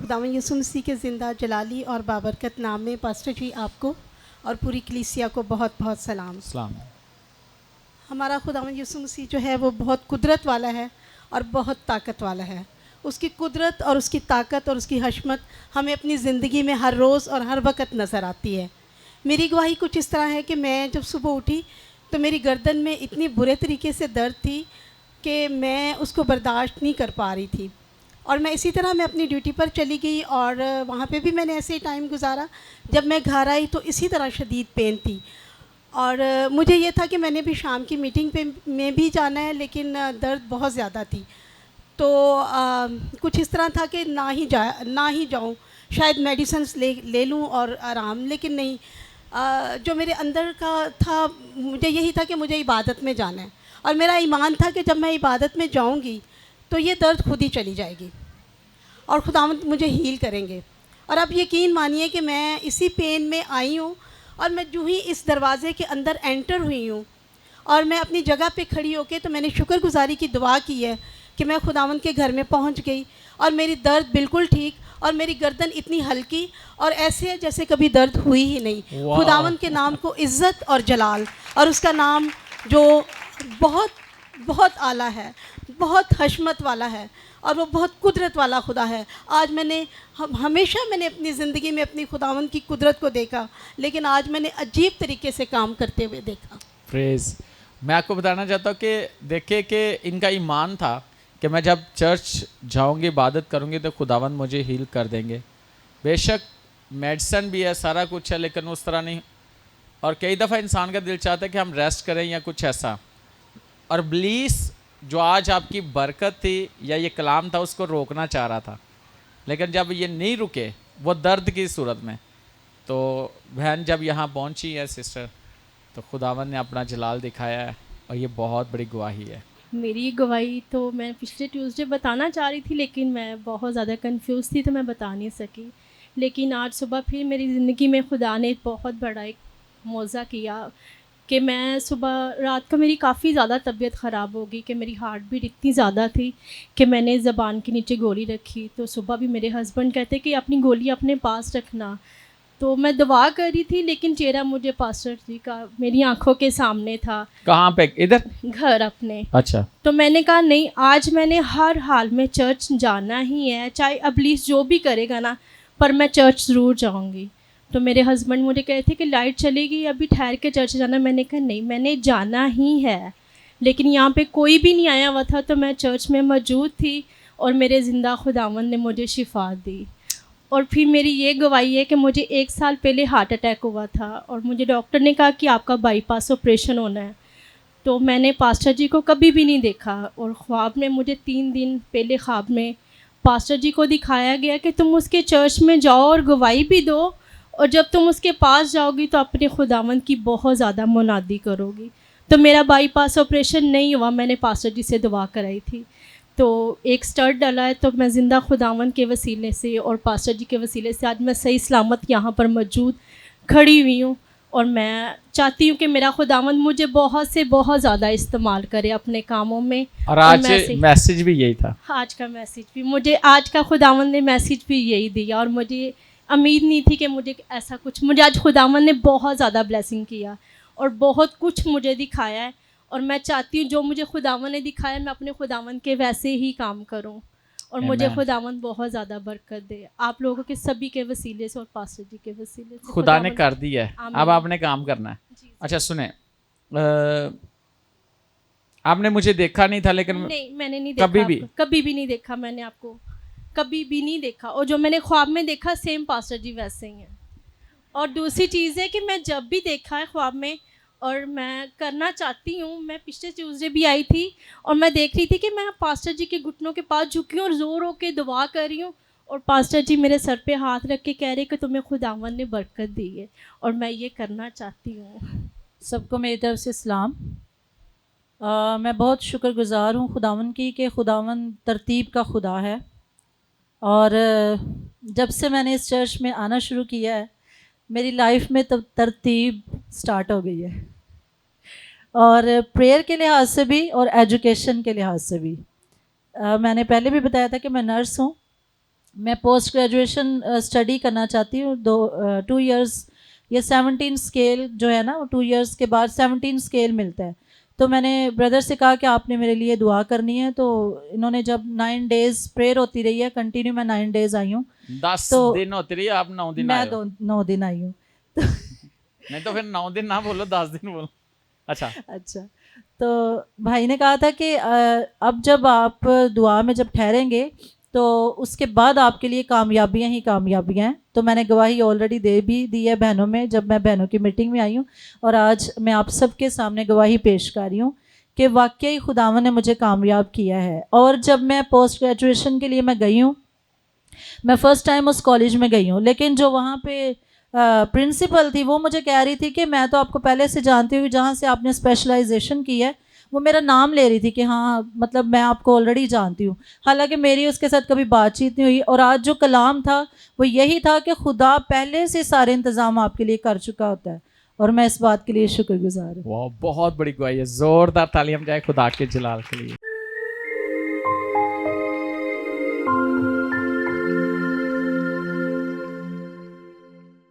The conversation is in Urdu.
خداوند یسوع مسیح کے زندہ جلالی اور بابرکت نام میں پاسٹر جی آپ کو اور پوری کلیسیا کو بہت بہت سلام. ہمارا خداوند یسوع مسیح جو ہے وہ بہت قدرت والا ہے اور بہت طاقت والا ہے. اس کی قدرت اور اس کی طاقت اور اس کی حشمت ہمیں اپنی زندگی میں ہر روز اور ہر وقت نظر آتی ہے. میری گواہی کچھ اس طرح ہے کہ میں جب صبح اٹھی تو میری گردن میں اتنی برے طریقے سے درد تھی کہ میں اس کو برداشت نہیں کر پا رہی تھی. اور میں اسی طرح میں اپنی ڈیوٹی پر چلی گئی اور وہاں پہ بھی میں نے ایسے ہی ٹائم گزارا. جب میں گھر آئی تو اسی طرح شدید پین تھی اور مجھے یہ تھا کہ میں نے بھی شام کی میٹنگ پہ میں بھی جانا ہے لیکن درد بہت زیادہ تھی. تو کچھ اس طرح تھا کہ نہ ہی جاؤں, شاید میڈیسنس لے لوں اور آرام, لیکن نہیں. جو میرے اندر کا تھا مجھے یہی تھا کہ مجھے عبادت میں جانا ہے اور میرا ایمان تھا کہ جب میں عبادت میں جاؤں گی تو یہ درد خود ہی چلی جائے گی اور خداوند مجھے ہیل کریں گے. اور اب یقین مانیے کہ میں اسی پین میں آئی ہوں اور میں جو ہی اس دروازے کے اندر انٹر ہوئی ہوں اور میں اپنی جگہ پہ کھڑی ہو کے تو میں نے شکر گزاری کی دعا کی ہے کہ میں خداوند کے گھر میں پہنچ گئی اور میری درد بالکل ٹھیک اور میری گردن اتنی ہلکی اور ایسے جیسے کبھی درد ہوئی ہی نہیں. خداوند کے نام کو عزت اور جلال, اور اس کا نام جو بہت بہت اعلیٰ ہے, بہت حشمت والا ہے اور وہ بہت قدرت والا خدا ہے. آج میں نے ہمیشہ میں نے اپنی زندگی میں اپنی خداوند کی قدرت کو دیکھا, لیکن آج میں نے عجیب طریقے سے کام کرتے ہوئے دیکھا. پریز. میں آپ کو بتانا چاہتا ہوں کہ دیکھیں کہ ان کا ایمان تھا کہ میں جب چرچ جاؤں گی, عبادت کروں گی تو خداوند مجھے ہیل کر دیں گے. بے شک میڈیسن بھی ہے, سارا کچھ ہے, لیکن اس طرح نہیں. اور کئی دفعہ انسان کا دل چاہتا ہے کہ ہم ریسٹ کریں یا کچھ ایسا, اور ابلیس جو آج آپ کی برکت تھی یا یہ کلام تھا اس کو روکنا چاہ رہا تھا, لیکن جب یہ نہیں رکے وہ درد کی صورت میں, تو بہن جب یہاں پہنچی ہے سسٹر تو خداوند نے اپنا جلال دکھایا ہے اور یہ بہت بڑی گواہی ہے. میری گواہی تو میں پچھلے ٹیوزڈے بتانا چاہ رہی تھی لیکن میں بہت زیادہ کنفیوز تھی تو میں بتا نہیں سکی. لیکن آج صبح پھر میری زندگی میں خدا نے بہت بڑا ایک معجزہ کیا کہ میں صبح رات کو میری کافی زیادہ طبیعت خراب ہو گئی کہ میری ہارٹ بیٹ اتنی زیادہ تھی کہ میں نے زبان کے نیچے گولی رکھی. تو صبح بھی میرے ہسبینڈ کہتے کہ اپنی گولی اپنے پاس رکھنا. تو میں دعا کر رہی تھی لیکن چہرہ مجھے پاسٹر جی کا میری آنکھوں کے سامنے تھا. کہاں پہ؟ ادھر گھر اپنے. اچھا. تو میں نے کہا نہیں, آج میں نے ہر حال میں چرچ جانا ہی ہے, چاہے ابلیس جو بھی کرے گا نا, پر میں چرچ ضرور جاؤں گی. تو میرے ہسبینڈ مجھے کہے تھے کہ لائٹ چلے گی ابھی ٹھہر کے چرچ جانا. میں نے کہا نہیں, میں نے جانا ہی ہے. لیکن یہاں پہ کوئی بھی نہیں آیا ہوا تھا تو میں چرچ میں موجود تھی اور میرے زندہ خداوند نے مجھے شفا دی. اور پھر میری یہ گواہی ہے کہ مجھے 1 سال پہلے ہارٹ اٹیک ہوا تھا اور مجھے ڈاکٹر نے کہا کہ آپ کا بائی پاس آپریشن ہونا ہے. تو میں نے پاسٹر جی کو کبھی بھی نہیں دیکھا اور خواب میں مجھے 3 دن پہلے خواب میں پاسٹر جی کو دکھایا گیا کہ تم اس کے چرچ میں جاؤ اور گواہی بھی دو, اور جب تم اس کے پاس جاؤ گی تو اپنے خداوند کی بہت زیادہ منادی کرو گی. تو میرا بائی پاس آپریشن نہیں ہوا, میں نے پاسٹر جی سے دعا کرائی تھی. تو ایک سٹرٹ ڈالا ہے, تو میں زندہ خداوند کے وسیلے سے اور پاسٹر جی کے وسیلے سے آج میں صحیح سلامت یہاں پر موجود کھڑی ہوئی ہوں. اور میں چاہتی ہوں کہ میرا خداوند مجھے بہت سے بہت زیادہ استعمال کرے اپنے کاموں میں. اور آج میسیج بھی یہی تھا. آج کا میسیج بھی مجھے, آج کا خداوند نے میسیج بھی یہی دیا, اور مجھے امید نہیں تھی کہ مجھے ایسا کچھ, مجھے آج خداوند نے بہت زیادہ بلیسنگ کیا اور بہت کچھ مجھے دکھایا ہے. اور میں چاہتی ہوں جو مجھے خداوند نے دکھایا میں اپنے خداوند کے ویسے ہی کام کروں, اور مجھے خداوند بہت زیادہ برکت دے آپ لوگوں کے سبھی کے وسیلے سے اور پاسٹر جی کے وسیلے سے. خدا نے کر دیا ہے, اب آپ نے کام کرنا ہے. اچھا سنیں, آپ نے مجھے دیکھا نہیں تھا, لیکن نہیں میں نے نہیں دیکھا, کبھی بھی نہیں دیکھا, میں نے آپ کو کبھی بھی نہیں دیکھا, اور جو میں نے خواب میں دیکھا سیم پاسٹر جی ویسے ہی ہیں. اور دوسری چیز ہے کہ میں جب بھی دیکھا ہے خواب میں, اور میں کرنا چاہتی ہوں, میں پچھلے ٹیوزڈے بھی آئی تھی اور میں دیکھ رہی تھی کہ میں پاسٹر جی کے گھٹنوں کے پاس جھکی ہوں اور زور ہو کے دعا کر رہی ہوں, اور پاسٹر جی میرے سر پہ ہاتھ رکھ کے کہہ رہے کہ تمہیں خداوند نے برکت دی ہے, اور میں یہ کرنا چاہتی ہوں. سب کو میری طرف سے سلام. میں بہت شکر گزار ہوں خداوند کی کہ خداوند ترتیب کا خدا ہے, اور جب سے میں نے اس چرچ میں آنا شروع کیا ہے میری لائف میں ترتیب سٹارٹ ہو گئی ہے, اور پریئر کے لحاظ سے بھی اور ایجوکیشن کے لحاظ سے بھی. میں نے پہلے بھی بتایا تھا کہ میں نرس ہوں, میں پوسٹ گریجویشن اسٹڈی کرنا چاہتی ہوں 2 ایئرس. یہ 17 اسکیل جو ہے نا وہ 2 ایئرس کے بعد 17 اسکیل ملتا ہے. تو میں نے بردر سے کہا کہ آپ نے میرے لیے دعا کرنی ہے. تو انہوں نے جب 9 days پریئر ہوتی رہی ہے کنٹینیو, میں 9 days آئی ہوں. 10 دن ہوتی رہی, آپ 9 دن میں آئے ہو. 9 دن آئی ہوں. نہیں تو پھر 9 دن نہ بولو, 10 دن بولو. اچھا اچھا, تو بھائی نے کہا تھا کہ اب جب آپ دعا میں جب ٹھہریں گے تو اس کے بعد آپ کے لیے کامیابیاں ہی کامیابیاں ہیں. تو میں نے گواہی آلریڈی دے بھی دی ہے بہنوں میں, جب میں بہنوں کی میٹنگ میں آئی ہوں, اور آج میں آپ سب کے سامنے گواہی پیش کر رہی ہوں کہ واقعی خداوند نے مجھے کامیاب کیا ہے. اور جب میں پوسٹ گریجویشن کے لیے میں گئی ہوں, میں فرسٹ ٹائم اس کالج میں گئی ہوں, لیکن جو وہاں پہ پرنسپل تھی وہ مجھے کہہ رہی تھی کہ میں تو آپ کو پہلے سے جانتی ہوں, جہاں سے آپ نے اسپیشلائزیشن کی ہے وہ میرا نام لے رہی تھی کہ ہاں مطلب میں آپ کو آلریڈی جانتی ہوں. حالانکہ میری اس کے ساتھ کبھی بات چیت نہیں ہوئی. اور آج جو کلام تھا وہ یہی تھا کہ خدا پہلے سے سارے انتظام آپ کے لیے کر چکا ہوتا ہے, اور میں اس بات کے لیے شکر گزار ہوں. واہ, بہت بڑی گواہی ہے. زوردار تالیاں جائے خدا کے جلال کے لیے.